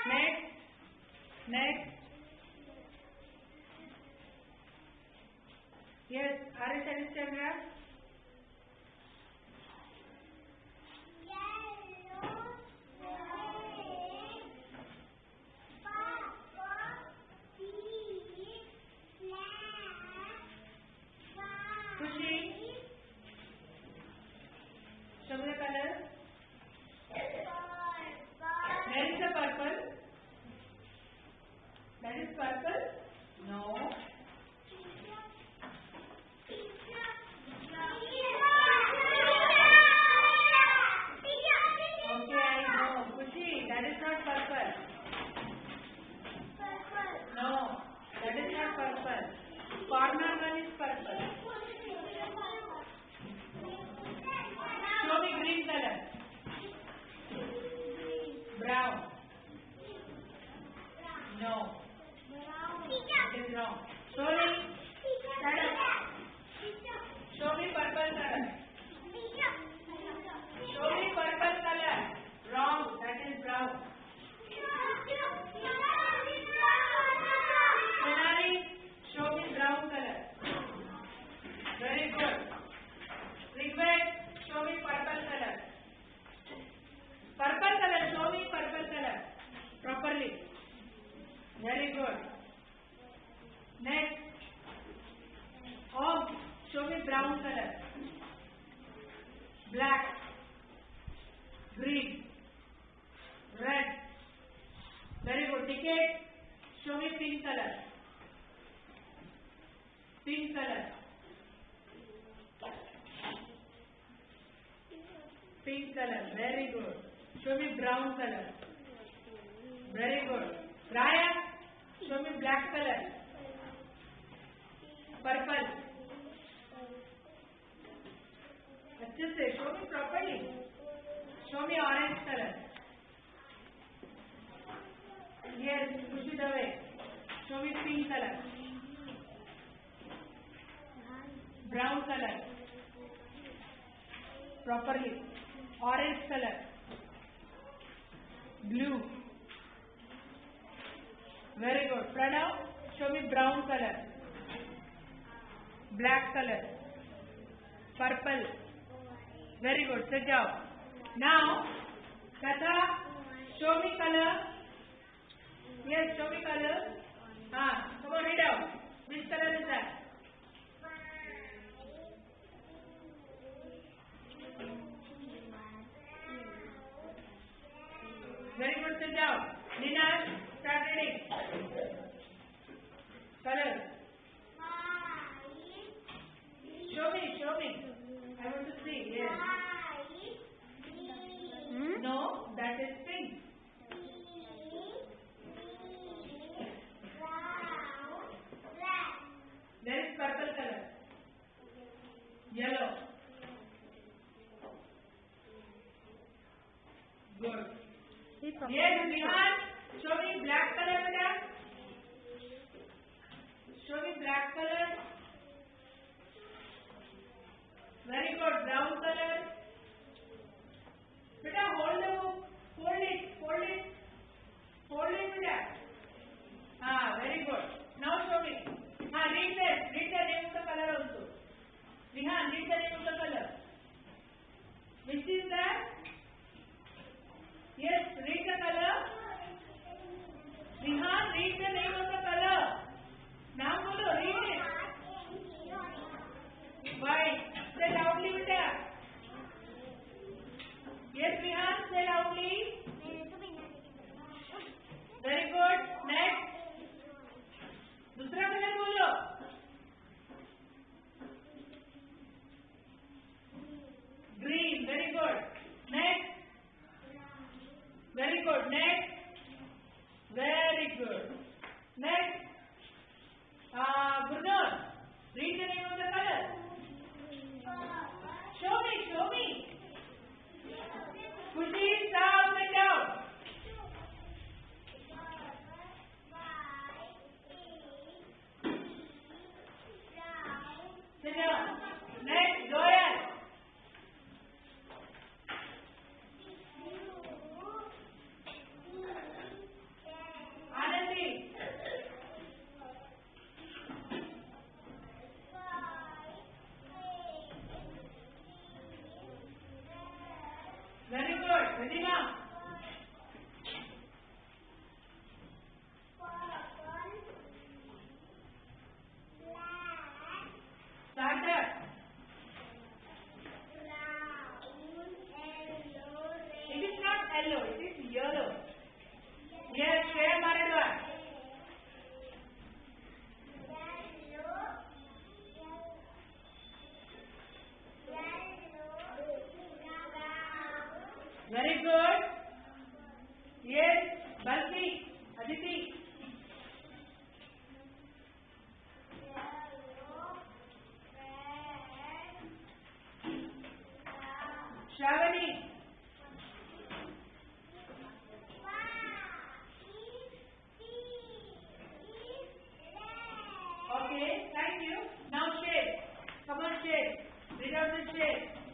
Next. Next. Yes. Are you satisfied, Chandra? Khushi. Show me the color. Where is the purple? That is purple? No. Okay, I know. Khushi, that is not purple. No, that is not purple. Corner one is purple. Show me green color. Brown. No. It is wrong. Show me. Stand up. Show me purple color. Show me purple color. Wrong. That is brown. Sonali, show me brown color. Very good. Rigved, show me purple color. Purple color. Show me purple color. Properly. Very good. Next. Om, show me brown color. Black. Green. Red. Very good. Ticket, show me pink color. Pink color. Pink color. Very good. Show me brown color. Very good. Raya, show me black color. Purple. अच्छे से show me properly. Show me orange color. Yes, Khushi Dave. Show me pink color. Brown color. Properly. Orange color. Blue. Very good. Pranav, show me brown color. Black color. Purple. Very good. Sit down. Now, Katha, show me color. Yes, show me color. Come on, read out. Which color is that? Very good. Sit down. Nina, start reading. Color. Show me. I want to see. Yes. No, that is pink. There is purple color. Yellow. Good. Yes, Vihan, show me black color, beta. Show me black color. Very good. Brown color. Beta, hold the book. Hold it, beta. Very good. Now show me. Read the name of the color also. Vihan, read the name of the color. Which is that? Yes, read the color. Aditi. Shravani. Okay, thank you. Now shade. Come on, shade. Read out the shade.